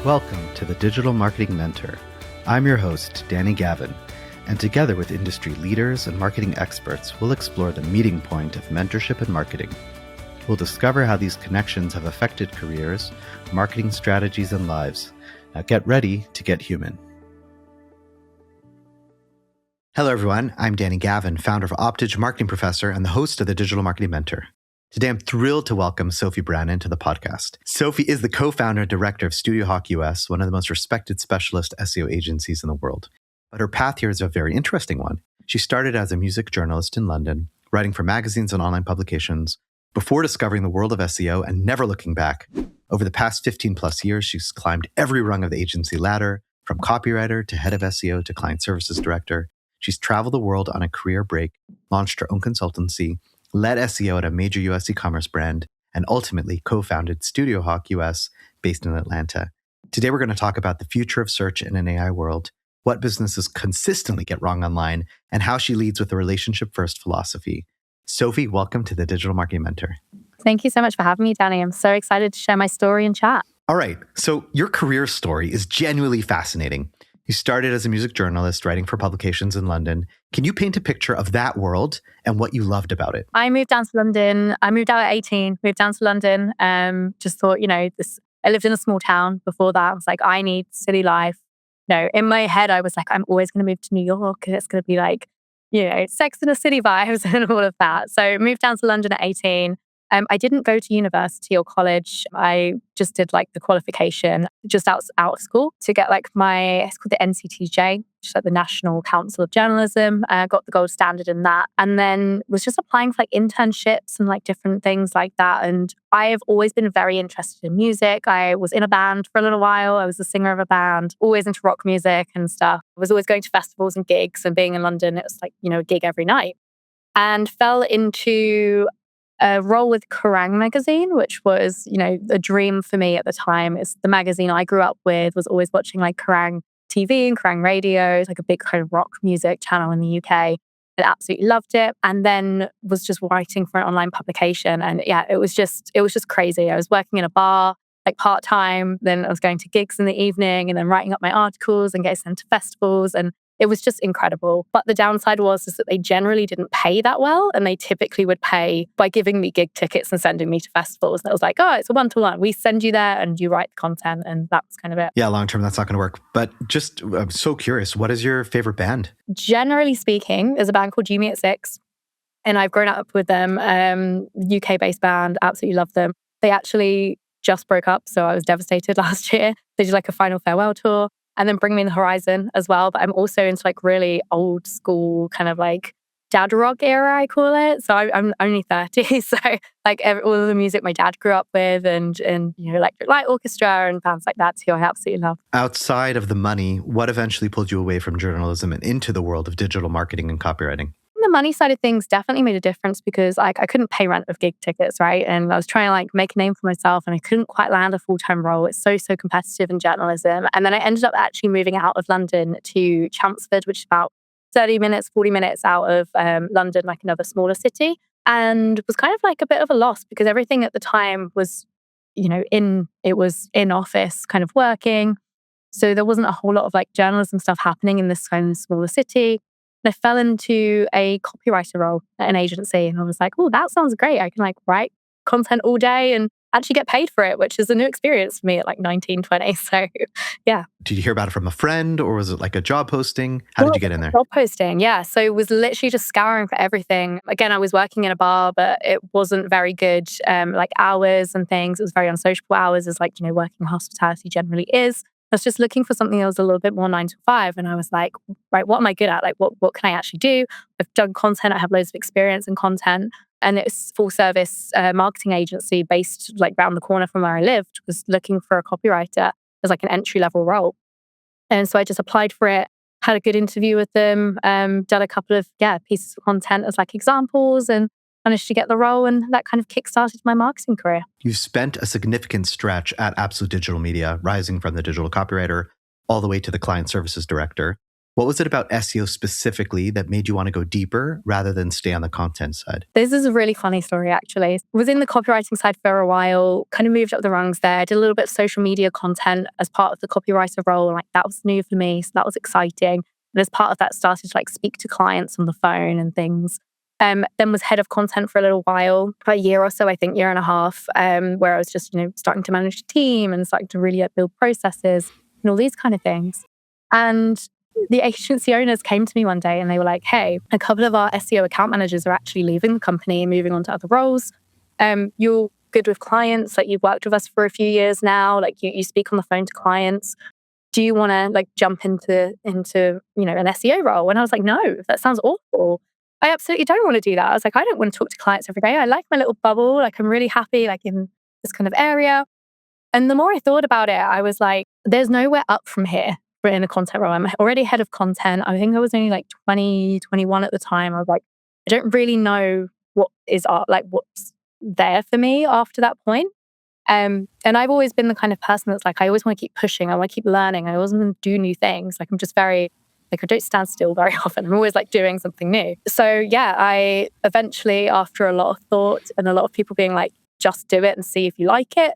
Welcome to the Digital Marketing Mentor. I'm your host, Danny Gavin, and together with industry leaders and marketing experts, we'll explore the meeting point of mentorship and marketing. We'll discover how these connections have affected careers, marketing strategies, and lives. Now get ready to get human. Hello, everyone. I'm Danny Gavin, founder of Optage Marketing Professor and the host of the Digital Marketing Mentor. Today, I'm thrilled to welcome Sophie Brannon to the podcast. Sophie is the co-founder and director of StudioHawk US, one of the most respected specialist SEO agencies in the world. But her path here is a very interesting one. She started as a music journalist in London, writing for magazines and online publications, before discovering the world of SEO and never looking back. Over the past 15 plus years, she's climbed every rung of the agency ladder, from copywriter to head of SEO to client services director. She's traveled the world on a career break, launched her own consultancy, led SEO at a major US e-commerce brand, and ultimately co-founded StudioHawk US based in Atlanta. Today, we're going to talk about the future of search in an AI world, what businesses consistently get wrong online, and how she leads with a relationship-first philosophy. Sophie, welcome to the Digital Marketing Mentor. Thank you so much for having me, Danny. I'm so excited to share my story and chat. All right. So your career story is genuinely fascinating. You started as a music journalist writing for publications in London. Can you paint a picture of that world and what you loved about it? I moved down to London. I moved out at 18, moved down to London. Just thought, I lived in a small town before that. I was like, I need city life. No, in my head, I was like, I'm always going to move to New York and it's going to be like, Sex in the City vibes and all of that. So moved down to London at 18. I didn't go to university or college. I just did like the qualification just out of school to get like it's called the NCTJ, which is like the National Council of Journalism. Got the gold standard in that. And then was just applying for like internships and like different things like that. And I have always been very interested in music. I was in a band for a little while. I was the singer of a band, always into rock music and stuff. I was always going to festivals and gigs, and being in London, it was like, a gig every night. And fell into a role with Kerrang Magazine, which was, a dream for me at the time. It's the magazine I grew up with, was always watching like Kerrang TV and Kerrang Radio. It's like a big kind of rock music channel in the UK. I absolutely loved it. And then was just writing for an online publication. And yeah, it was just crazy. I was working in a bar, like part-time. Then I was going to gigs in the evening and then writing up my articles and getting sent to festivals. And it was just incredible. But the downside was that they generally didn't pay that well. And they typically would pay by giving me gig tickets and sending me to festivals. And it was like, oh, it's a one-to-one. We send you there and you write the content. And that was kind of it. Yeah, long-term, that's not going to work. But I'm so curious, what is your favorite band? Generally speaking, there's a band called You Me at Six. And I've grown up with them. UK-based band, absolutely love them. They actually just broke up. So I was devastated last year. They did like a final farewell tour. And then Bring Me the Horizon as well. But I'm also into like really old school kind of like dad rock era, I call it. So I'm only 30. So like all of the music my dad grew up with and Electric Light Orchestra and bands like that too, I absolutely love. Outside of the money, what eventually pulled you away from journalism and into the world of digital marketing and copywriting? The money side of things definitely made a difference because I couldn't pay rent with gig tickets, right? And I was trying to like make a name for myself and I couldn't quite land a full-time role. It's so competitive in journalism. And then I ended up actually moving out of London to Chelmsford, which is about 40 minutes out of London, like another smaller city. And was kind of like a bit of a loss because everything at the time was, it was in office kind of working. So there wasn't a whole lot of like journalism stuff happening in this kind of smaller city. I fell into a copywriter role at an agency and I was like, oh, that sounds great. I can like write content all day and actually get paid for it, which is a new experience for me at like 19, 20. So yeah. Did you hear about it from a friend or was it like a job posting? How did you get in there? Job posting, yeah. So it was literally just scouring for everything. Again, I was working in a bar, but it wasn't very good like hours and things. It was very unsociable hours as like, working in hospitality generally is. I was just looking for something that was a little bit more 9 to 5. And I was like, right, what am I good at? Like, what can I actually do? I've done content. I have loads of experience in content. And it's full service marketing agency based like around the corner from where I lived, was looking for a copywriter as like an entry level role. And so I just applied for it, had a good interview with them, done a couple of pieces of content as like examples and managed to get the role, and that kind of kickstarted my marketing career. You spent a significant stretch at Absolute Digital Media, rising from the digital copywriter all the way to the client services director. What was it about SEO specifically that made you want to go deeper rather than stay on the content side? This is a really funny story, actually. Was in the copywriting side for a while, kind of moved up the rungs there, did a little bit of social media content as part of the copywriter role. Like that was new for me. So that was exciting. And as part of that, started to like speak to clients on the phone and things. Then was head of content for a little while, for a year or so, I think, year and a half, where I was just, starting to manage a team and starting to really build processes and all these kind of things. And the agency owners came to me one day and they were like, hey, a couple of our SEO account managers are actually leaving the company and moving on to other roles. You're good with clients, like you've worked with us for a few years now, like you speak on the phone to clients. Do you want to like jump into an SEO role? And I was like, no, that sounds awful. I absolutely don't want to do that. I was like, I don't want to talk to clients every day. I like my little bubble. Like I'm really happy like in this kind of area. And the more I thought about it, I was like, there's nowhere up from here in a content role. I'm already head of content. I think I was only like 20, 21 at the time. I was like, I don't really know what is art, like what's there for me after that point. And I've always been the kind of person that's like, I always want to keep pushing. I want to keep learning. I always want to do new things. Like I'm just very, like I don't stand still very often. I'm always like doing something new. So yeah, I eventually, after a lot of thought and a lot of people being like, just do it and see if you like it,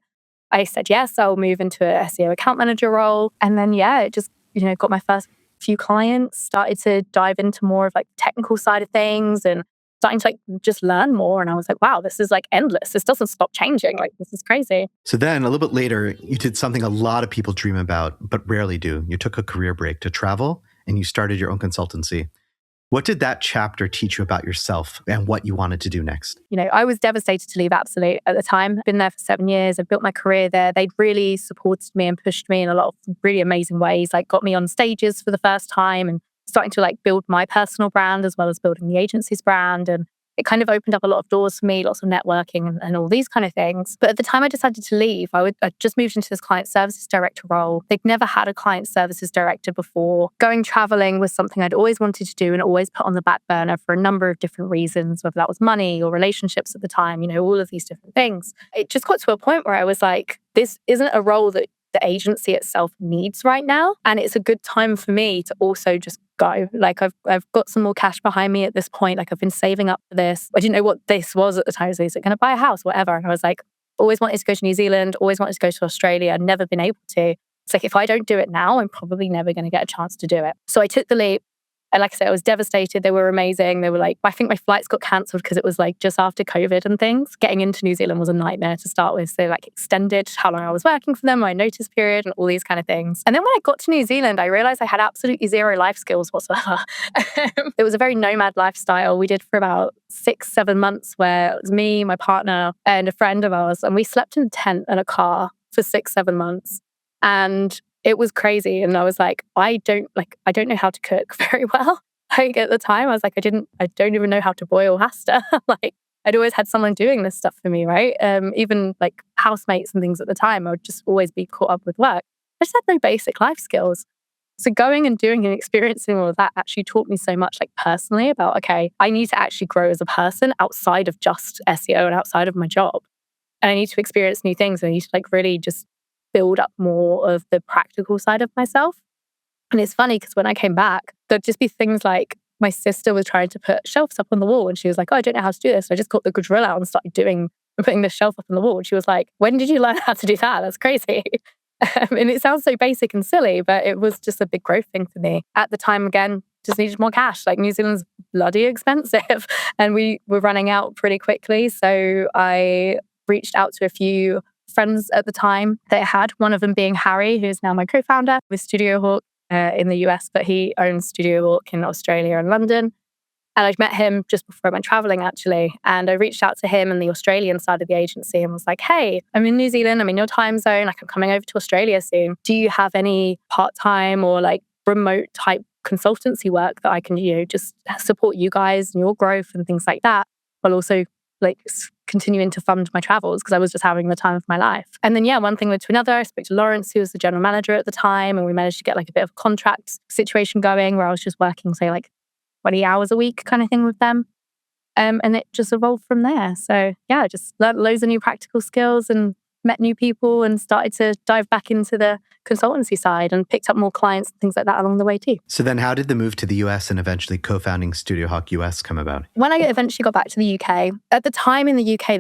I said, yes, I'll move into an SEO account manager role. And then, yeah, it just, got my first few clients, started to dive into more of like the technical side of things and starting to like just learn more. And I was like, wow, this is like endless. This doesn't stop changing. Like, this is crazy. So then a little bit later, you did something a lot of people dream about, but rarely do. You took a career break to travel and you started your own consultancy. What did that chapter teach you about yourself and what you wanted to do next? I was devastated to leave Absolute at the time. I've been there for 7 years. I've built my career there. They'd really supported me and pushed me in a lot of really amazing ways, like got me on stages for the first time and starting to like build my personal brand as well as building the agency's brand. And it kind of opened up a lot of doors for me, lots of networking and all these kind of things. But at the time I decided to leave, I just moved into this client services director role. They'd never had a client services director before. Going traveling was something I'd always wanted to do and always put on the back burner for a number of different reasons, whether that was money or relationships at the time, all of these different things. It just got to a point where I was like, this isn't a role that the agency itself needs right now. And it's a good time for me to also just go. Like I've got some more cash behind me at this point. Like I've been saving up for this. I didn't know what this was at the time. So is it going to buy a house, whatever? And I was like, always wanted to go to New Zealand, always wanted to go to Australia, never been able to. It's like, if I don't do it now, I'm probably never going to get a chance to do it. So I took the leap. And like I said, I was devastated. They were amazing. They were like, I think my flights got cancelled because it was like just after COVID and things. Getting into New Zealand was a nightmare to start with. So like extended how long I was working for them, my notice period and all these kind of things. And then when I got to New Zealand, I realized I had absolutely zero life skills whatsoever. It was a very nomad lifestyle. We did for about 6-7 months where it was me, my partner and a friend of ours. And we slept in a tent and a car for 6-7 months. And it was crazy. And I was like, I don't know how to cook very well. Like at the time, I was like, I don't even know how to boil pasta. Like I'd always had someone doing this stuff for me, right? Even like housemates and things at the time, I would just always be caught up with work. I just had no basic life skills. So going and doing and experiencing all of that actually taught me so much like personally about, okay, I need to actually grow as a person outside of just SEO and outside of my job. And I need to experience new things. And I need to like really just build up more of the practical side of myself. And it's funny because when I came back, there'd just be things like my sister was trying to put shelves up on the wall and she was like, oh, I don't know how to do this. So I just got the drill out and started putting the shelf up on the wall. And she was like, when did you learn how to do that? That's crazy. And it sounds so basic and silly, but it was just a big growth thing for me. At the time, again, just needed more cash. Like New Zealand's bloody expensive and we were running out pretty quickly. So I reached out to a few friends at the time that I had, one of them being Harry, who's now my co-founder with StudioHawk in the US, but he owns StudioHawk in Australia and London. And I'd met him just before I went traveling, actually. And I reached out to him in the Australian side of the agency and was like, hey, I'm in New Zealand. I'm in your time zone. Like I'm coming over to Australia soon. Do you have any part-time or like remote type consultancy work that I can, just support you guys and your growth and things like that, while also like continuing to fund my travels because I was just having the time of my life. And then, one thing led to another. I spoke to Lawrence, who was the general manager at the time, and we managed to get like a bit of a contract situation going where I was just working, say, like 20 hours a week kind of thing with them. And it just evolved from there. So, just learned loads of new practical skills and met new people and started to dive back into the consultancy side and picked up more clients and things like that along the way too. So then how did the move to the US and eventually co-founding StudioHawk US come about? When I eventually got back to the UK, at the time in the UK, at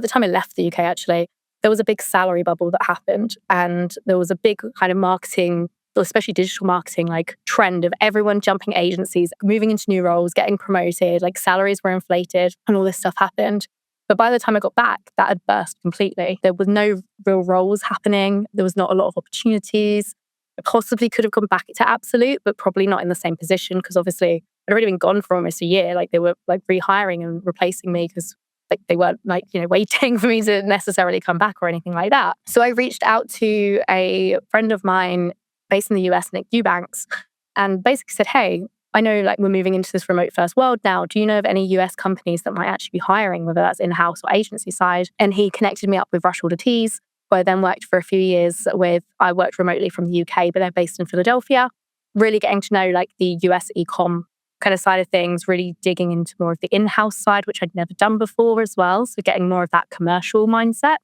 the time I left the UK actually, there was a big salary bubble that happened. And there was a big kind of marketing, especially digital marketing, like trend of everyone jumping agencies, moving into new roles, getting promoted, like salaries were inflated and all this stuff happened. But by the time I got back, that had burst completely. There was no real roles happening. There was not a lot of opportunities. I possibly could have gone back to Absolute, but probably not in the same position because obviously I'd already been gone for almost a year. Like they were like rehiring and replacing me because like they weren't like, waiting for me to necessarily come back or anything like that. So I reached out to a friend of mine based in the US, Nick Eubanks, and basically said, hey, I know like we're moving into this remote first world now. Do you know of any US companies that might actually be hiring, whether that's in-house or agency side? And he connected me up with Rush Order Tees, who I then worked for a few years with. I worked remotely from the UK, but they're based in Philadelphia, really getting to know like the US e-com kind of side of things, really digging into more of the in-house side, which I'd never done before as well. So getting more of that commercial mindset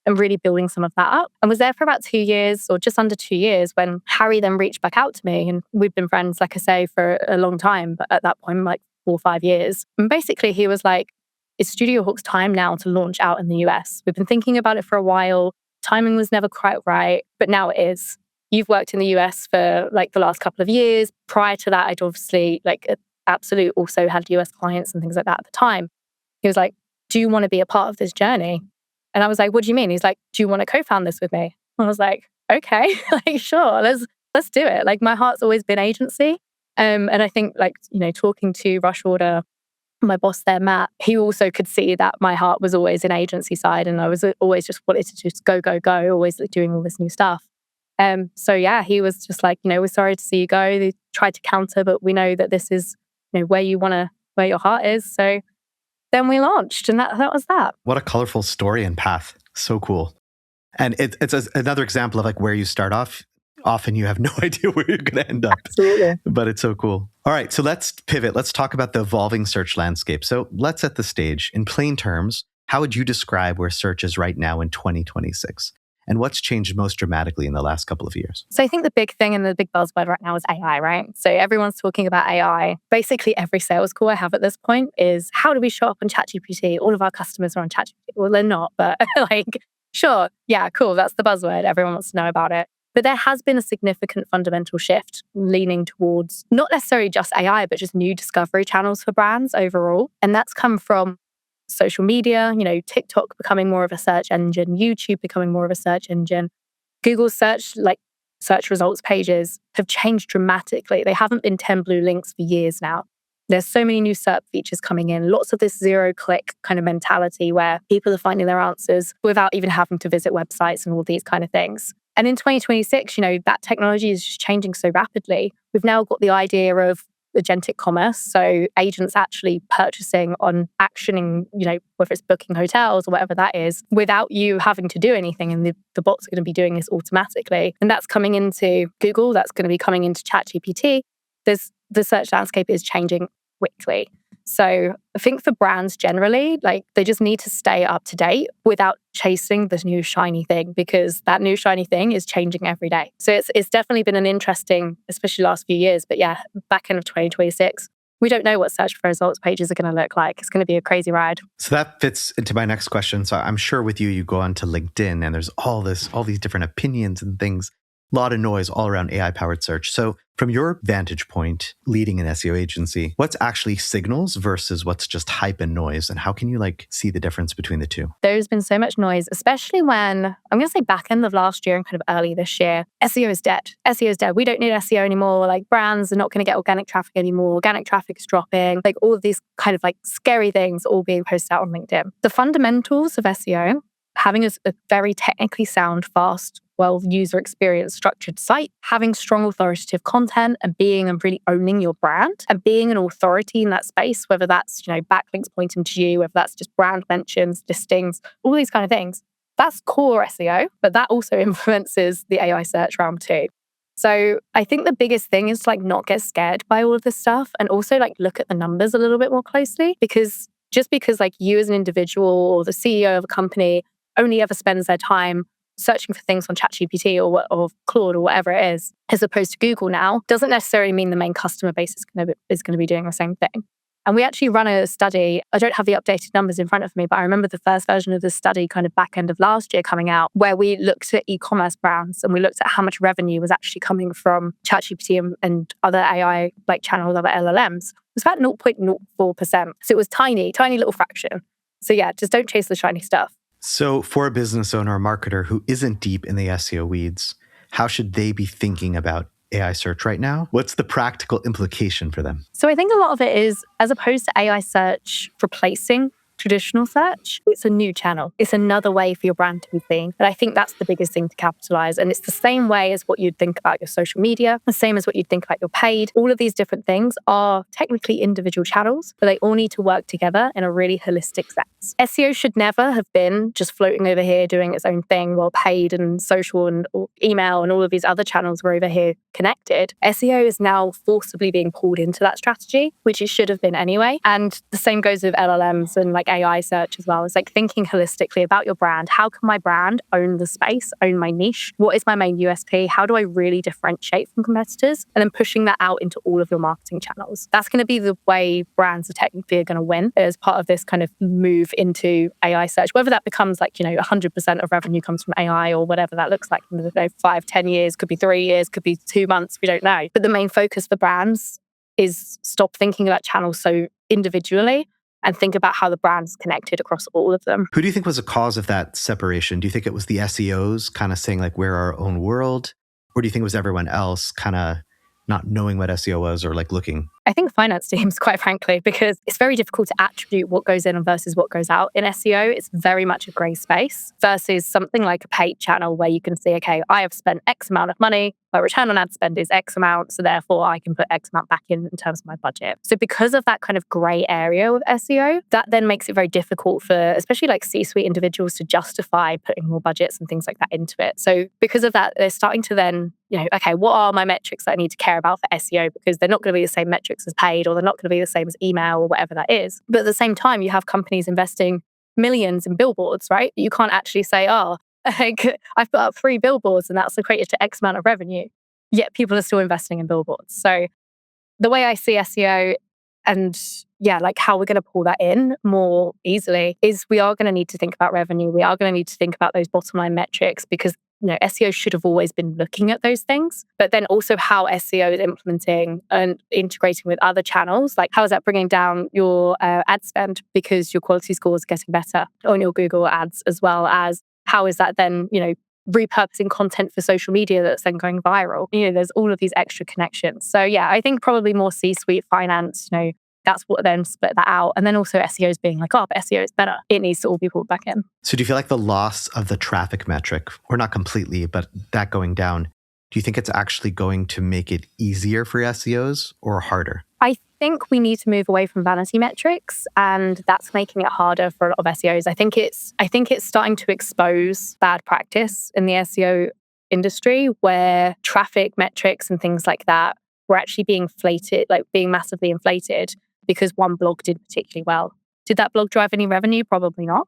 and really building some of that up. And was there for about 2 years or just under 2 years when Harry then reached back out to me. And we've been friends, like I say, for a long time, but at that point, like 4 or 5 years. And basically he was like, it's StudioHawk's time now to launch out in the US. We've been thinking about it for a while. Timing was never quite right, but now it is. You've worked in the US for like the last couple of years. Prior to that, I'd obviously like at Absolute also had US clients and things like that at the time. He was like, do you want to be a part of this journey? And I was like, what do you mean? He's like, do you want to co-found this with me? I was like, okay, like, sure, let's do it. Like my heart's always been agency. And I think like, talking to Rush Order, my boss there, Matt, he also could see that my heart was always in agency side. And I was always just wanted to just go, always like, doing all this new stuff. So yeah, he was just like, we're sorry to see you go. They tried to counter, but we know that this is, where your heart is. So then we launched and that was that. What a colorful story and path. So cool. And it's another example of like where you start off. Often you have no idea where you're going to end up. Absolutely. But it's so cool. All right, so let's pivot. Let's talk about the evolving search landscape. So let's set the stage. In plain terms, how would you describe where search is right now in 2026? And what's changed most dramatically in the last couple of years? So I think the big thing and the big buzzword right now is AI, right? So everyone's talking about AI. Basically, every sales call I have at this point is, how do we show up on ChatGPT? All of our customers are on ChatGPT. Well, they're not, but like, sure, yeah, cool. That's the buzzword. Everyone wants to know about it. But there has been a significant fundamental shift leaning towards not necessarily just AI, but just new discovery channels for brands overall. And that's come from social media, TikTok becoming more of a search engine, YouTube becoming more of a search engine. Google search results pages have changed dramatically. They haven't been 10 blue links for years now. There's so many new SERP features coming in, lots of this zero-click kind of mentality where people are finding their answers without even having to visit websites and all these kind of things. And in 2026, that technology is just changing so rapidly. We've now got the idea of agentic commerce. So agents actually purchasing on actioning, whether it's booking hotels or whatever that is, without you having to do anything. And the bots are going to be doing this automatically. And that's coming into Google. That's going to be coming into ChatGPT. The search landscape is changing quickly. So I think for brands generally, like they just need to stay up to date without chasing this new shiny thing, because that new shiny thing is changing every day. So it's definitely been an interesting, especially last few years. But yeah, back end of 2026, we don't know what search for results pages are going to look like. It's going to be a crazy ride. So that fits into my next question. So I'm sure with you go onto LinkedIn and there's all these different opinions and things. A lot of noise all around AI-powered search. So from your vantage point, leading an SEO agency, what's actually signals versus what's just hype and noise? And how can you see the difference between the two? There's been so much noise, especially when, I'm going to say back end of last year and kind of early this year, SEO is dead. SEO is dead. We don't need SEO anymore. Like brands are not going to get organic traffic anymore. Organic traffic is dropping. Like all of these kind of scary things all being posted out on LinkedIn. The fundamentals of SEO, having a very technically sound, fast, well, user experience structured site, having strong authoritative content and being and really owning your brand and being an authority in that space, whether that's, backlinks pointing to you, whether that's just brand mentions, listings, all these kind of things. That's core SEO, but that also influences the AI search realm too. So I think the biggest thing is to not get scared by all of this stuff and also look at the numbers a little bit more closely, because just because you as an individual or the CEO of a company only ever spends their time searching for things on ChatGPT or Claude or whatever it is, as opposed to Google now, doesn't necessarily mean the main customer base is going to be doing the same thing. And we actually run a study. I don't have the updated numbers in front of me, but I remember the first version of the study kind of back end of last year coming out, where we looked at e-commerce brands and we looked at how much revenue was actually coming from ChatGPT and other AI like channels, other LLMs. It was about 0.04%. So it was tiny little fraction. So yeah, just don't chase the shiny stuff. So for a business owner or marketer who isn't deep in the SEO weeds, how should they be thinking about AI search right now? What's the practical implication for them? So I think a lot of it is, as opposed to AI search replacing traditional search, it's a new channel. It's another way for your brand to be seen. And I think that's the biggest thing to capitalize. And it's the same way as what you'd think about your social media, the same as what you'd think about your paid. All of these different things are technically individual channels, but they all need to work together in a really holistic sense. SEO should never have been just floating over here doing its own thing while paid and social and email and all of these other channels were over here connected. SEO is now forcibly being pulled into that strategy, which it should have been anyway. And the same goes with LLMs and like AI search as well. It's like thinking holistically about your brand. How can my brand own the space, own my niche? What is my main USP? How do I really differentiate from competitors? And then pushing that out into all of your marketing channels. That's going to be the way brands are technically going to win as part of this kind of move into AI search. Whether that becomes like, 100% of revenue comes from AI or whatever that looks like in 5, 10 years, could be 3 years, could be 2 months, we don't know. But the main focus for brands is stop thinking about channels so individually and think about how the brand's connected across all of them. Who do you think was the cause of that separation? Do you think it was the SEOs kind of saying like, we're our own world? Or do you think it was everyone else kind of not knowing what SEO was or like looking? I think finance teams, quite frankly, because it's very difficult to attribute what goes in versus what goes out in SEO. It's very much a grey space versus something like a paid channel where you can see, okay, I have spent X amount of money, my return on ad spend is X amount, so therefore I can put X amount back in terms of my budget. So because of that kind of grey area with SEO, that then makes it very difficult for especially like C-suite individuals to justify putting more budgets and things like that into it. So because of that, they're starting to then, okay, what are my metrics that I need to care about for SEO? Because they're not going to be the same metrics as paid, or they're not going to be the same as email or whatever that is. But at the same time, you have companies investing millions in billboards, right? You can't actually say, I've put up 3 billboards and that's equated to X amount of revenue. Yet people are still investing in billboards. So the way I see SEO and like how we're going to pull that in more easily is we are going to need to think about revenue. We are going to need to think about those bottom line metrics because SEO should have always been looking at those things, but then also how SEO is implementing and integrating with other channels. Like how is that bringing down your ad spend because your quality scores are getting better on your Google ads, as well as how is that then, repurposing content for social media that's then going viral. There's all of these extra connections. So yeah, I think probably more C-suite finance, that's what then split that out. And then also SEO is being like, but SEO is better. It needs to all be pulled back in. So do you feel like the loss of the traffic metric, or not completely, but that going down, do you think it's actually going to make it easier for SEOs or harder? I think we need to move away from vanity metrics, and that's making it harder for a lot of SEOs. I think it's starting to expose bad practice in the SEO industry where traffic metrics and things like that were actually being massively inflated because one blog did particularly well. Did that blog drive any revenue? Probably not.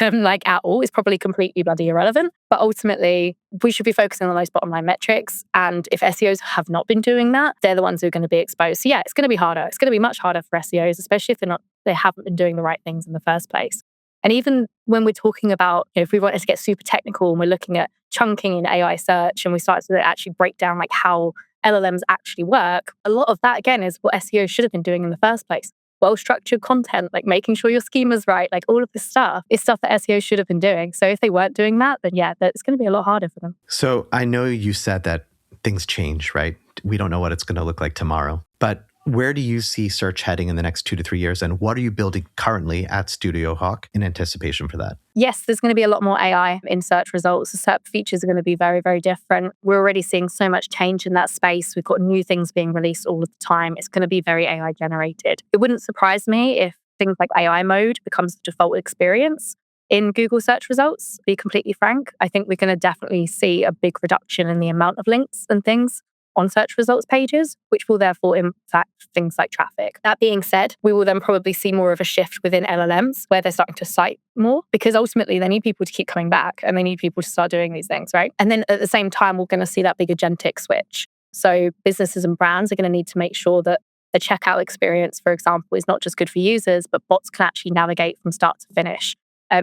At all. It's probably completely bloody irrelevant. But ultimately, we should be focusing on those bottom line metrics. And if SEOs have not been doing that, they're the ones who are going to be exposed. So yeah, it's going to be harder. It's going to be much harder for SEOs, especially if they haven't been doing the right things in the first place. And even when we're talking about, if we wanted to get super technical and we're looking at chunking in AI search and we start to actually break down like how LLMs actually work, a lot of that again is what SEO should have been doing in the first place. Well-structured content, like making sure your schema's right, like all of this stuff is stuff that SEO should have been doing. So if they weren't doing that, then yeah, it's going to be a lot harder for them. So I know you said that things change, right? We don't know what it's going to look like tomorrow, but where do you see search heading in the next 2 to 3 years? And what are you building currently at StudioHawk in anticipation for that? Yes, there's going to be a lot more AI in search results. The search features are going to be very, very different. We're already seeing so much change in that space. We've got new things being released all of the time. It's going to be very AI generated. It wouldn't surprise me if things like AI mode becomes the default experience in Google search results, to be completely frank. I think we're going to definitely see a big reduction in the amount of links and things on search results pages, which will therefore impact things like traffic. That being said, we will then probably see more of a shift within LLMs where they're starting to cite more because ultimately they need people to keep coming back and they need people to start doing these things, right? And then at the same time, we're going to see that big agentic switch. So businesses and brands are going to need to make sure that the checkout experience, for example, is not just good for users, but bots can actually navigate from start to finish.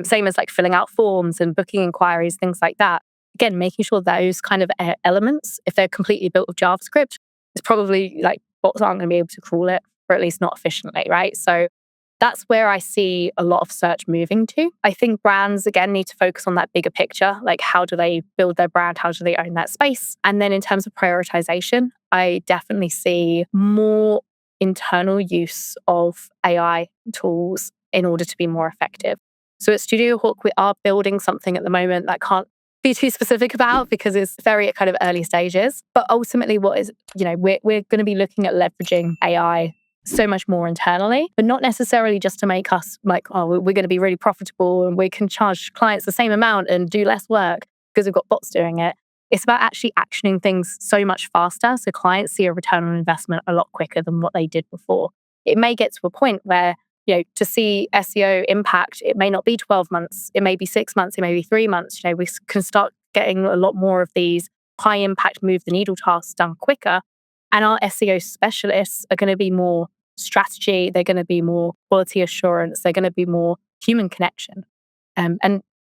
Same as like filling out forms and booking inquiries, things like that. Again, making sure those kind of elements, if they're completely built with JavaScript, it's probably like bots aren't going to be able to crawl it, or at least not efficiently, right? So that's where I see a lot of search moving to. I think brands, again, need to focus on that bigger picture. Like, how do they build their brand? How do they own that space? And then in terms of prioritization, I definitely see more internal use of AI tools in order to be more effective. So at StudioHawk, we are building something at the moment that I can't be too specific about because it's very at kind of early stages. But ultimately, what is, we're going to be looking at leveraging AI so much more internally, but not necessarily just to make us like, oh, we're going to be really profitable and we can charge clients the same amount and do less work because we've got bots doing it. It's about actually actioning things so much faster so clients see a return on investment a lot quicker than what they did before. It may get to a point where to see SEO impact, it may not be 12 months, it may be 6 months, it may be 3 months. We can start getting a lot more of these high impact move the needle tasks done quicker. And our SEO specialists are going to be more strategy, they're going to be more quality assurance, they're going to be more human connection. And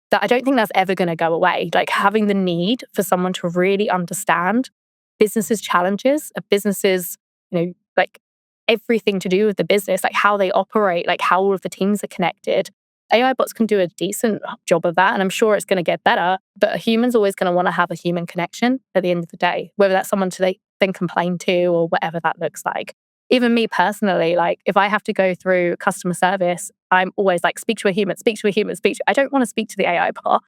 that I don't think that's ever going to go away. Like having the need for someone to really understand businesses' challenges, a businesses, like everything to do with the business, like how they operate, like how all of the teams are connected. AI bots can do a decent job of that, and I'm sure it's going to get better. But a human's always going to want to have a human connection at the end of the day, whether that's someone to they then complain to or whatever that looks like. Even me personally, like if I have to go through customer service, I'm always like, speak to a human, speak to a human, I don't want to speak to the AI bot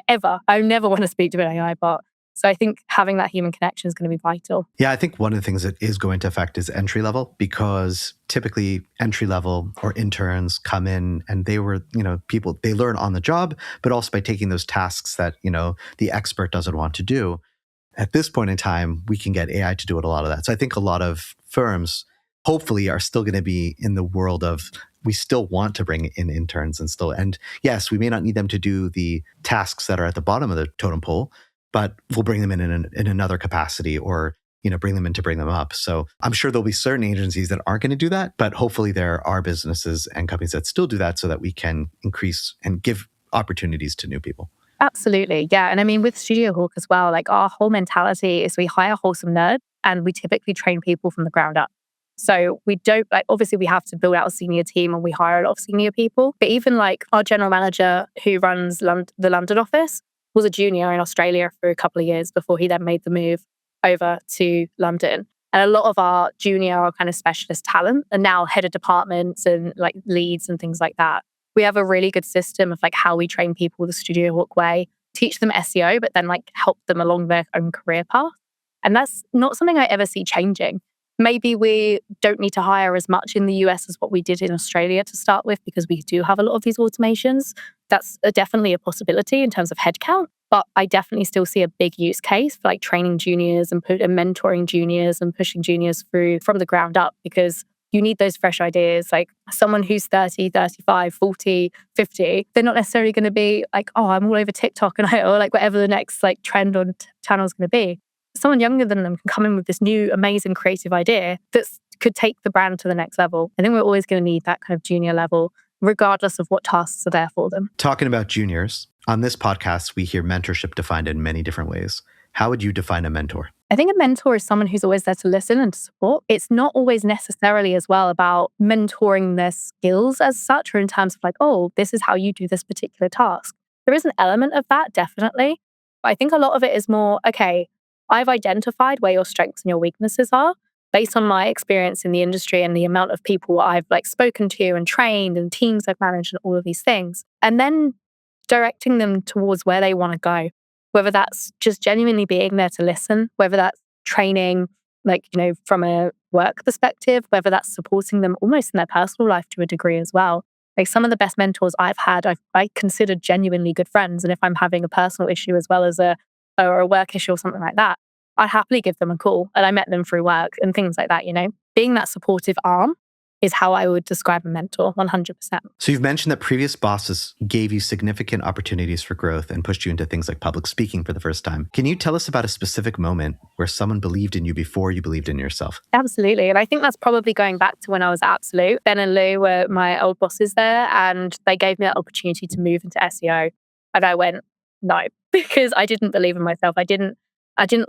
ever. I never want to speak to an AI bot. So I think having that human connection is going to be vital. Yeah, I think one of the things that is going to affect is entry level, because typically entry level or interns come in and they were, people, they learn on the job, but also by taking those tasks that, the expert doesn't want to do. At this point in time, we can get AI to do a lot of that. So I think a lot of firms hopefully are still going to be in the world of, we still want to bring in interns and yes, we may not need them to do the tasks that are at the bottom of the totem pole, but we'll bring them in another capacity or, bring them in to bring them up. So I'm sure there'll be certain agencies that aren't going to do that, but hopefully there are businesses and companies that still do that so that we can increase and give opportunities to new people. Absolutely. Yeah. And I mean, with StudioHawk as well, like our whole mentality is we hire wholesome nerds and we typically train people from the ground up. So we don't obviously we have to build out a senior team and we hire a lot of senior people. But even like our general manager who runs the London office was a junior in Australia for a couple of years before he then made the move over to London. And a lot of our junior kind of specialist talent are now head of departments and like leads and things like that. We have a really good system of like how we train people the StudioHawk way, teach them SEO, but then like help them along their own career path. And that's not something I ever see changing. Maybe we don't need to hire as much in the US as what we did in Australia to start with, because we do have a lot of these automations. That's definitely a possibility in terms of headcount. But I definitely still see a big use case for like training juniors and mentoring juniors and pushing juniors through from the ground up, because you need those fresh ideas. Like someone who's 30, 35, 40, 50, they're not necessarily going to be like, oh, I'm all over TikTok or like whatever the next like trend on channel is going to be. Someone younger than them can come in with this new, amazing, creative idea that could take the brand to the next level. I think we're always going to need that kind of junior level, regardless of what tasks are there for them. Talking about juniors, on this podcast, we hear mentorship defined in many different ways. How would you define a mentor? I think a mentor is someone who's always there to listen and to support. It's not always necessarily as well about mentoring their skills as such, or in terms of like, oh, this is how you do this particular task. There is an element of that, definitely. But I think a lot of it is more, okay, I've identified where your strengths and your weaknesses are based on my experience in the industry and the amount of people I've like spoken to and trained and teams I've managed and all of these things. And then directing them towards where they want to go, whether that's just genuinely being there to listen, whether that's training, like, from a work perspective, whether that's supporting them almost in their personal life to a degree as well. Like some of the best mentors I've had, I consider genuinely good friends. And if I'm having a personal issue as well as a work issue or something like that, I'd happily give them a call. And I met them through work and things like that, Being that supportive arm is how I would describe a mentor, 100%. So you've mentioned that previous bosses gave you significant opportunities for growth and pushed you into things like public speaking for the first time. Can you tell us about a specific moment where someone believed in you before you believed in yourself? Absolutely. And I think that's probably going back to when I was at Absolute. Ben and Lou were my old bosses there, and they gave me that opportunity to move into SEO. And I went, no, because I didn't believe in myself. I didn't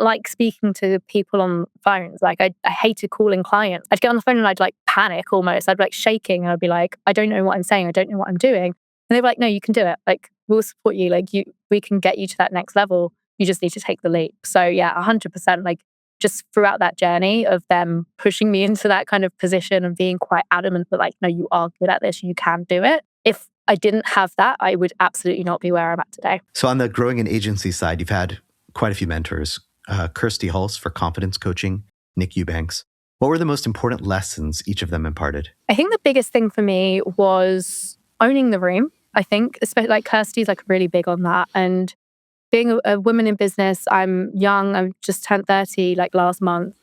like speaking to people on phones. Like I hated calling clients. I'd get on the phone and I'd like panic almost. I'd be like shaking and I'd be like, I don't know what I'm saying. I don't know what I'm doing. And they were like, no, you can do it. Like we'll support you. Like we can get you to that next level. You just need to take the leap. So yeah, 100%. Like just throughout that journey of them pushing me into that kind of position and being quite adamant that like, no, you are good at this. You can do it. If I didn't have that, I would absolutely not be where I'm at today. So on the growing an agency side, you've had quite a few mentors. Kirsty Hulse for confidence coaching, Nick Eubanks. What were the most important lessons each of them imparted? I think the biggest thing for me was owning the room. I think, especially like Kirsty's like really big on that. And being a woman in business, I'm young. I've just turned 30 like last month.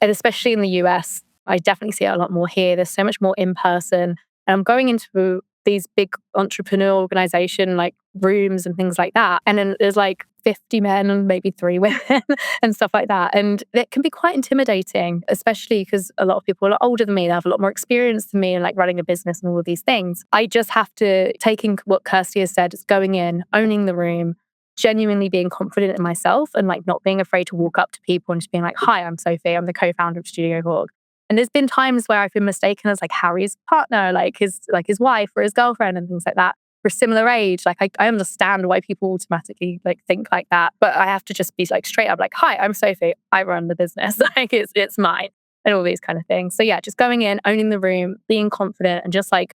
And especially in the US, I definitely see it a lot more here. There's so much more in person. And I'm going into these big entrepreneur organization like rooms and things like that. And then there's like 50 men and maybe 3 women and stuff like that. And it can be quite intimidating, especially because a lot of people are older than me. They have a lot more experience than me in like running a business and all of these things. I just have to, taking what Kirsty has said, is going in, owning the room, genuinely being confident in myself and like not being afraid to walk up to people and just being like, hi, I'm Sophie. I'm the co-founder of StudioHawk. And there's been times where I've been mistaken as like Harry's partner, like his wife or his girlfriend and things like that. For a similar age, like I understand why people automatically like think like that, but I have to just be like straight up, like, "Hi, I'm Sophie. I run the business. Like it's mine," and all these kind of things. So yeah, just going in, owning the room, being confident, and just like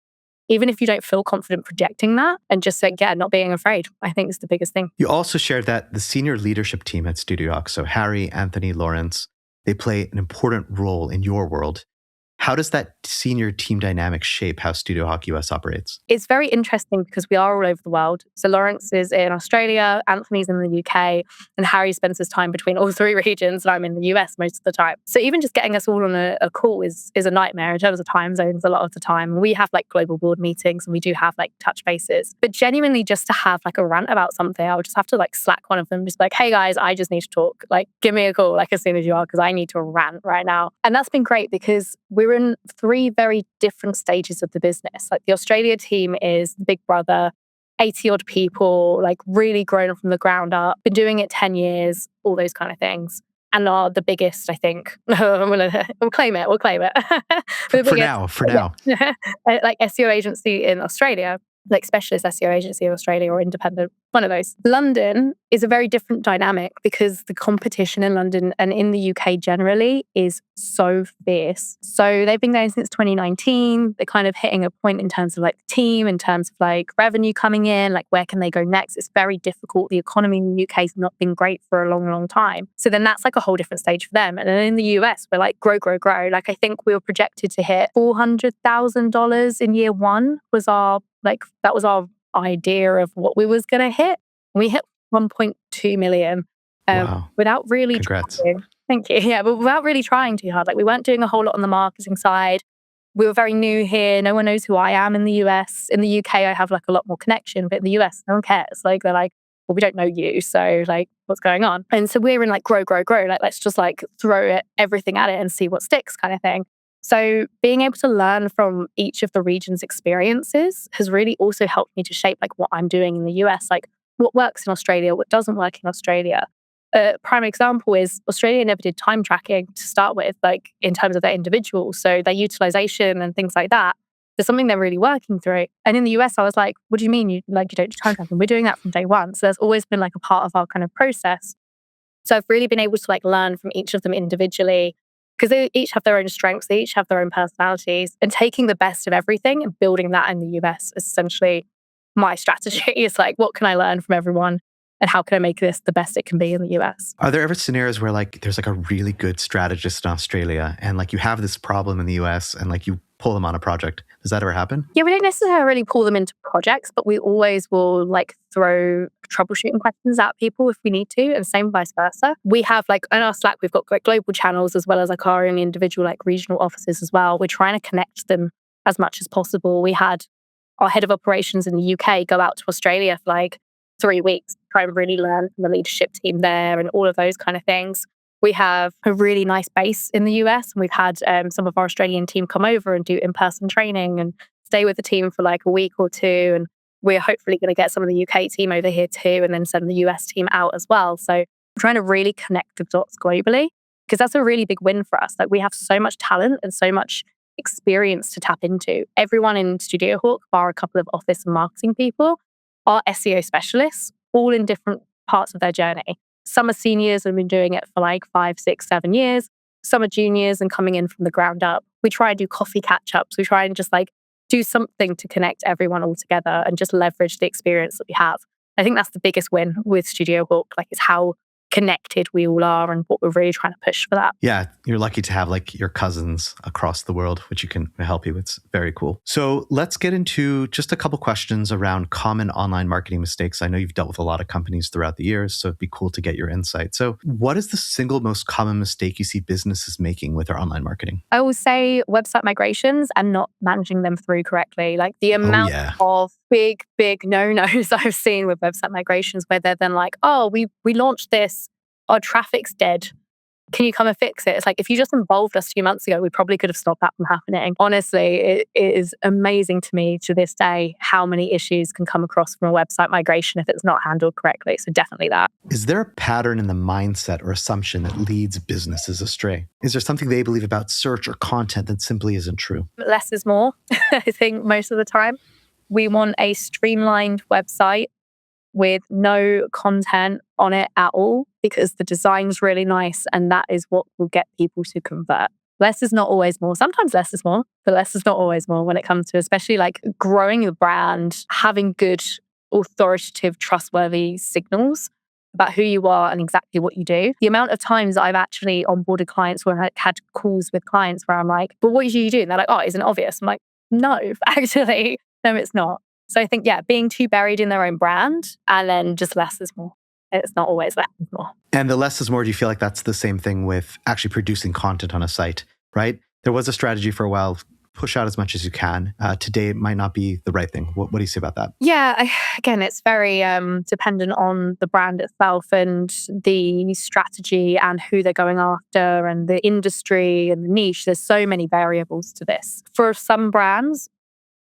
even if you don't feel confident projecting that, and just like not being afraid. I think is the biggest thing. You also shared that the senior leadership team at StudioHawk, so Harry, Anthony, Lawrence, they play an important role in your world. How does that senior team dynamic shape how StudioHawk US operates? It's very interesting because we are all over the world. So Lawrence is in Australia, Anthony's in the UK, and Harry spends his time between all 3 regions, and I'm in the US most of the time. So even just getting us all on a call is a nightmare in terms of time zones a lot of the time. We have like global board meetings and we do have like touch bases. But genuinely just to have like a rant about something, I would just have to like Slack one of them, just like, hey guys, I just need to talk. Like give me a call like as soon as you are because I need to rant right now. And that's been great because we're in 3 very different stages of the business. Like the Australia team is the big brother, 80 odd people, like really grown from the ground up, been doing it 10 years, all those kind of things. And are the biggest, I think. We'll claim it. For now. Yeah. Like SEO agency in Australia, like specialist SEO agency in Australia or independent, one of those. London is a very different dynamic because the competition in London and in the UK generally is so fierce. So they've been going since 2019. They're kind of hitting a point in terms of like the team, in terms of like revenue coming in, like where can they go next? It's very difficult. The economy in the UK has not been great for a long, long time. So then that's like a whole different stage for them. And then in the US, we're like grow. Like I think we were projected to hit $400,000 in year 1 was our that was our idea of what we was going to hit. We hit 1.2 million Wow. without really Congrats. trying. Thank you. Yeah, but without really trying too hard. Like we weren't doing a whole lot on the marketing side. We were very new here. No one knows who I am in the US. In the UK, I have like a lot more connection, but in the US, no one cares. Like they're like, well, we don't know you. So like, what's going on? And so we're in like grow. Like let's just like throw everything at it and see what sticks kind of thing. So being able to learn from each of the region's experiences has really also helped me to shape like what I'm doing in the US, like what works in Australia, what doesn't work in Australia. A prime example is Australia never did time tracking to start with, like in terms of their individuals. So their utilization and things like that, there's something they're really working through. And in the US, I was like, what do you mean you don't do time tracking? We're doing that from day 1. So there's always been like a part of our kind of process. So I've really been able to like learn from each of them individually, because they each have their own strengths, they each have their own personalities, and taking the best of everything and building that in the US is essentially my strategy. It's like, what can I learn from everyone and how can I make this the best it can be in the US? Are there ever scenarios where like there's like a really good strategist in Australia and like you have this problem in the US and like you pull them on a project. Does that ever happen? Yeah, we don't necessarily pull them into projects, but we always will like throw troubleshooting questions at people if we need to, and same vice versa. We have like in our Slack, we've got global channels as well as like our own individual like regional offices as well. We're trying to connect them as much as possible. We had our head of operations in the UK go out to Australia for like 3 weeks, try and really learn from the leadership team there and all of those kind of things. We have a really nice base in the US, and we've had some of our Australian team come over and do in-person training and stay with the team for like a week or two. And we're hopefully going to get some of the UK team over here too, and then send the US team out as well. So we're trying to really connect the dots globally, because that's a really big win for us. Like we have so much talent and so much experience to tap into. Everyone in StudioHawk, bar a couple of office and marketing people, are SEO specialists, all in different parts of their journey. Some are seniors and have been doing it for like 5, 6, 7 years. Some are juniors and coming in from the ground up. We try and do coffee catch-ups. We try and just like do something to connect everyone all together and just leverage the experience that we have. I think that's the biggest win with StudioHawk. Like it's how connected we all are and what we're really trying to push for that. Yeah, you're lucky to have like your cousins across the world, which you can help you. It's very cool. So let's get into just a couple questions around common online marketing mistakes. I know you've dealt with a lot of companies throughout the years, so it'd be cool to get your insight. So what is the single most common mistake you see businesses making with their online marketing? I will say website migrations and not managing them through correctly. Like the amount of big no-nos I've seen with website migrations where they're then like, oh, we launched this, our traffic's dead. Can you come and fix it? It's like, if you just involved us a few months ago, we probably could have stopped that from happening. Honestly, it is amazing to me to this day how many issues can come across from a website migration if it's not handled correctly. So definitely that. Is there a pattern in the mindset or assumption that leads businesses astray? Is there something they believe about search or content that simply isn't true? Less is more, I think, most of the time. We want a streamlined website with no content on it at all, because the design's really nice and that is what will get people to convert. Less is not always more. Sometimes less is more, but less is not always more when it comes to especially like growing your brand, having good, authoritative, trustworthy signals about who you are and exactly what you do. The amount of times I've actually onboarded clients where I had calls with clients where I'm like, but what do you do? And they're like, oh, isn't it obvious? I'm like, no, actually, no, it's not. So I think, being too buried in their own brand and then just less is more. It's not always less is more. And the less is more, do you feel like that's the same thing with actually producing content on a site, right? There was a strategy for a while, push out as much as you can. Today, it might not be the right thing. What do you say about that? Yeah, again, it's very dependent on the brand itself and the strategy and who they're going after and the industry and the niche. There's so many variables to this. For some brands,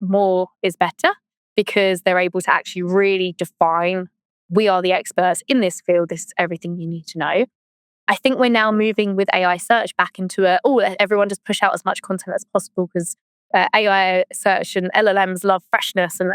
more is better, because they're able to actually really define, we are the experts in this field, this is everything you need to know. I think we're now moving with AI search back into everyone just push out as much content as possible, because AI search and LLMs love freshness, and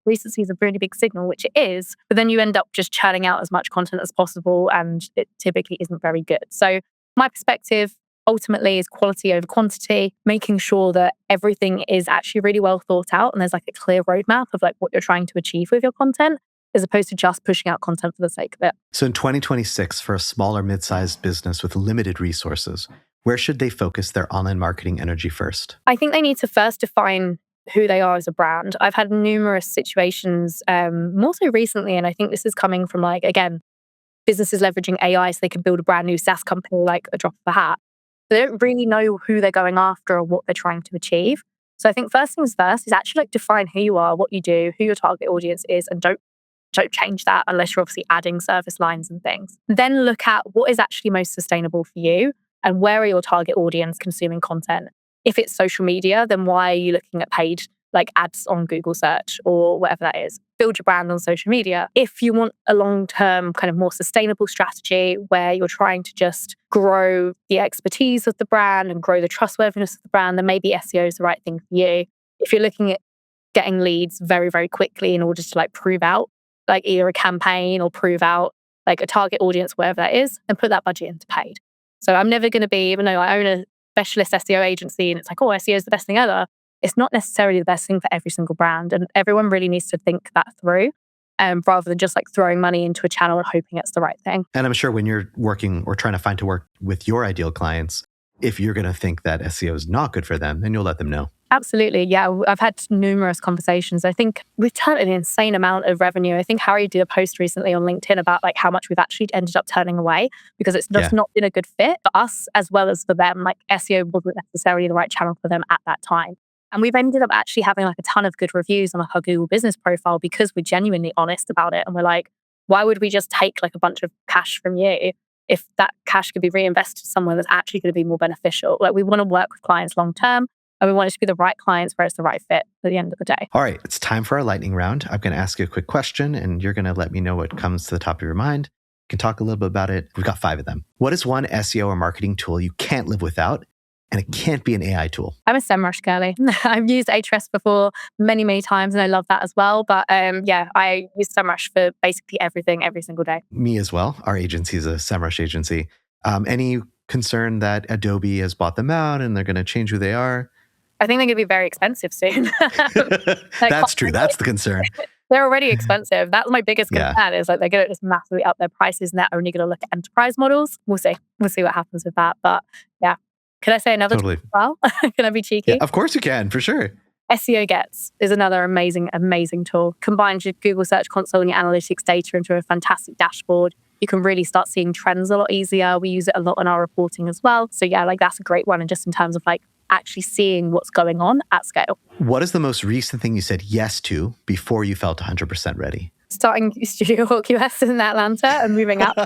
recency is a really big signal, which it is. But then you end up just churning out as much content as possible, and it typically isn't very good. So my perspective ultimately is quality over quantity, making sure that everything is actually really well thought out and there's like a clear roadmap of like what you're trying to achieve with your content, as opposed to just pushing out content for the sake of it. So in 2026, for a small or mid-sized business with limited resources, where should they focus their online marketing energy first? I think they need to first define who they are as a brand. I've had numerous situations, more so recently, and I think this is coming from like, again, businesses leveraging AI so they can build a brand new SaaS company like a drop of a hat. They don't really know who they're going after or what they're trying to achieve. So I think first things first is actually like define who you are, what you do, who your target audience is, and don't change that unless you're obviously adding service lines and things. Then look at what is actually most sustainable for you and where are your target audience consuming content. If it's social media, then why are you looking at paid like ads on Google search or whatever that is? Build your brand on social media. If you want a long-term kind of more sustainable strategy where you're trying to just grow the expertise of the brand and grow the trustworthiness of the brand, then maybe SEO is the right thing for you. If you're looking at getting leads very, very quickly in order to like prove out like either a campaign or prove out like a target audience, whatever that is, and put that budget into paid. So I'm never going to be, even though I own a specialist SEO agency and it's like, oh, SEO is the best thing ever. It's not necessarily the best thing for every single brand. And everyone really needs to think that through rather than just like throwing money into a channel and hoping it's the right thing. And I'm sure when you're working or trying to find to work with your ideal clients, If you're going to think that SEO is not good for them, then you'll let them know. Absolutely. Yeah. I've had numerous conversations. I think we've turned an insane amount of revenue. I think Harry did a post recently on LinkedIn about like how much we've actually ended up turning away because it's just not been a good fit for us as well as for them. Like SEO wasn't necessarily the right channel for them at that time. And we've ended up actually having like a ton of good reviews on like our Google business profile because we're genuinely honest about it. And we're like, why would we just take like a bunch of cash from you if that cash could be reinvested somewhere that's actually going to be more beneficial? Like we want to work with clients long term. And we want it to be the right clients where it's the right fit at the end of the day. All right, it's time for our lightning round. I'm going to ask you a quick question and you're going to let me know what comes to the top of your mind. You can talk a little bit about it. We've got 5 of them. What is one SEO or marketing tool you can't live without? And it can't be an AI tool. I'm a SEMrush girly. I've used Ahrefs before many, many times and I love that as well. But I use SEMrush for basically everything every single day. Me as well. Our agency is a SEMrush agency. Any concern that Adobe has bought them out and they're going to change who they are? I think they're going to be very expensive soon. That's true. That's the concern. They're already expensive. That's my biggest concern is like they're going to just massively up their prices and they're only going to look at enterprise models. We'll see. We'll see what happens with that. But yeah. Can I say another tool as well? Can I be cheeky? Yeah, of course you can, for sure. SEO Gets is another amazing, amazing tool. Combines your Google Search Console and your analytics data into a fantastic dashboard. You can really start seeing trends a lot easier. We use it a lot in our reporting as well. So yeah, like that's a great one. And just in terms of like actually seeing what's going on at scale. What is the most recent thing you said yes to before you felt 100% ready? Starting StudioHawk US in Atlanta and moving out.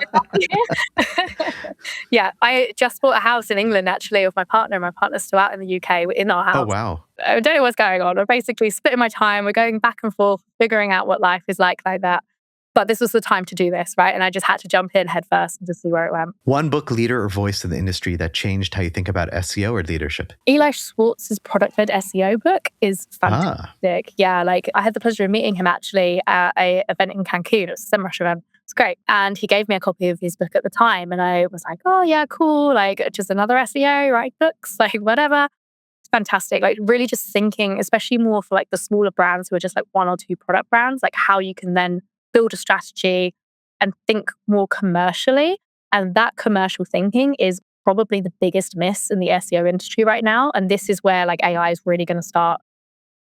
Yeah, I just bought a house in England actually with my partner. My partner's still out in the UK in our house. Oh, wow. I don't know what's going on. I'm basically splitting my time. We're going back and forth, figuring out what life is like that. But this was the time to do this, right? And I just had to jump in head first and just see where it went. One book, leader, or voice in the industry that changed how you think about SEO or leadership? Eli Schwartz's product-led SEO book is fantastic. Yeah, like I had the pleasure of meeting him actually at an event in Cancun. It was a SEMrush event. It's great. And he gave me a copy of his book at the time. And I was like, oh yeah, cool. Like just another SEO, write books, like whatever. It's fantastic. Like really just thinking, especially more for like the smaller brands who are just like 1 or 2 product brands, like how you can then build a strategy and think more commercially. And that commercial thinking is probably the biggest miss in the SEO industry right now. And this is where like AI is really going to start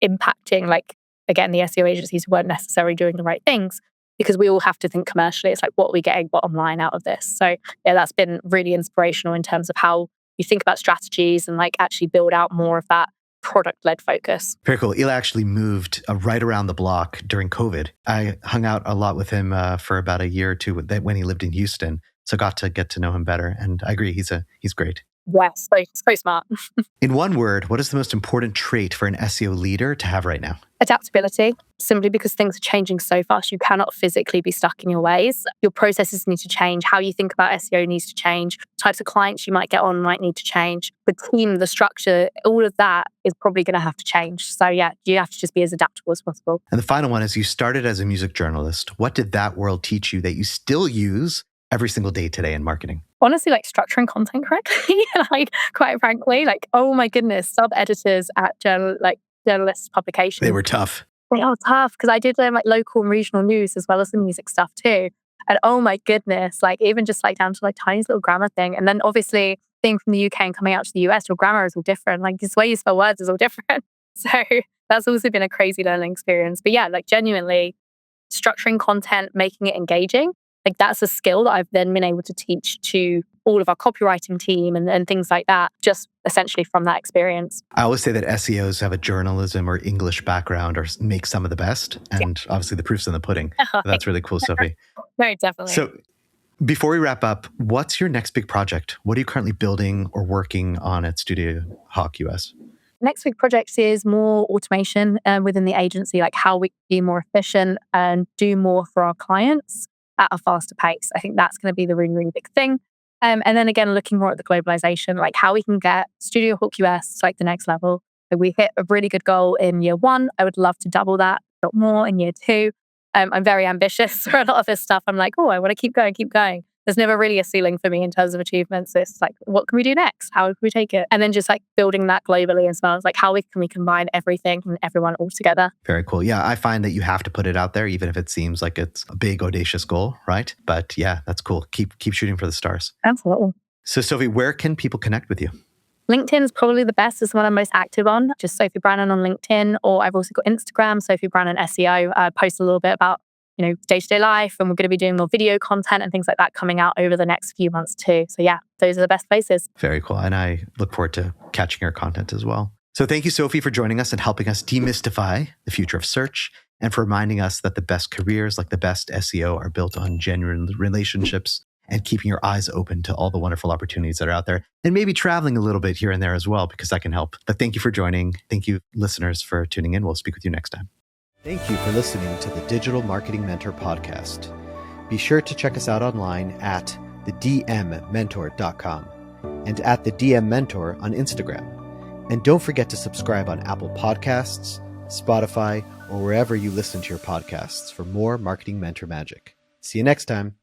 impacting, like, again, the SEO agencies who weren't necessarily doing the right things because we all have to think commercially. It's like, what are we getting bottom line out of this? So yeah, that's been really inspirational in terms of how you think about strategies and like actually build out more of that product-led focus. Very cool. Eli actually moved right around the block during COVID. I hung out a lot with him for about a year or 2 when he lived in Houston. So got to get to know him better. And I agree, he's great. Yes, so smart. In one word, what is the most important trait for an SEO leader to have right now? Adaptability, simply because things are changing so fast. You cannot physically be stuck in your ways. Your processes need to change. How you think about SEO needs to change. Types of clients you might get on might need to change. The team, the structure, all of that is probably going to have to change. So yeah, you have to just be as adaptable as possible. And the final one is you started as a music journalist. What did that world teach you that you still use every single day today in marketing? Honestly, like structuring content correctly. Like quite frankly, like, oh my goodness, sub-editors at journalist publications. They were tough. They are tough because I did like local and regional news as well as the music stuff too. And oh my goodness, like even just like down to like tiny little grammar thing. And then obviously being from the UK and coming out to the US, your grammar is all different. Like this way you spell words is all different. So that's also been a crazy learning experience. But yeah, like genuinely structuring content, making it engaging. Like that's a skill that I've then been able to teach to all of our copywriting team and things like that, just essentially from that experience. I always say that SEOs have a journalism or English background or make some of the best. And obviously the proof's in the pudding. That's really cool, Sophie. Very definitely. So before we wrap up, what's your next big project? What are you currently building or working on at StudioHawk US? Next big project is more automation within the agency, like how we can be more efficient and do more for our clients at a faster pace. I think that's going to be the really, really big thing. And then again, looking more at the globalization, like how we can get StudioHawk US to like the next level. So we hit a really good goal in year 1. I would love to double that, a lot more in year 2. I'm very ambitious for a lot of this stuff. I'm like, oh, I want to keep going. There's never really a ceiling for me in terms of achievements. It's like, what can we do next? How can we take it? And then just like building that globally as well. It's like, how can we combine everything and everyone all together? Very cool. Yeah, I find that you have to put it out there, even if it seems like it's a big, audacious goal, right? But yeah, that's cool. Keep shooting for the stars. Absolutely. So Sophie, where can people connect with you? LinkedIn is probably the best. It's the one I'm most active on. Just Sophie Brannon on LinkedIn, or I've also got Instagram, Sophie Brannon SEO. I post a little bit about, day-to-day life, and we're going to be doing more video content and things like that coming out over the next few months too. So yeah, those are the best places. Very cool. And I look forward to catching your content as well. So thank you, Sophie, for joining us and helping us demystify the future of search, and for reminding us that the best careers, like the best SEO, are built on genuine relationships and keeping your eyes open to all the wonderful opportunities that are out there, and maybe traveling a little bit here and there as well, because that can help. But thank you for joining. Thank you, listeners, for tuning in. We'll speak with you next time. Thank you for listening to the Digital Marketing Mentor podcast. Be sure to check us out online at thedmmentor.com and at thedmmentor on Instagram. And don't forget to subscribe on Apple Podcasts, Spotify, or wherever you listen to your podcasts for more marketing mentor magic. See you next time.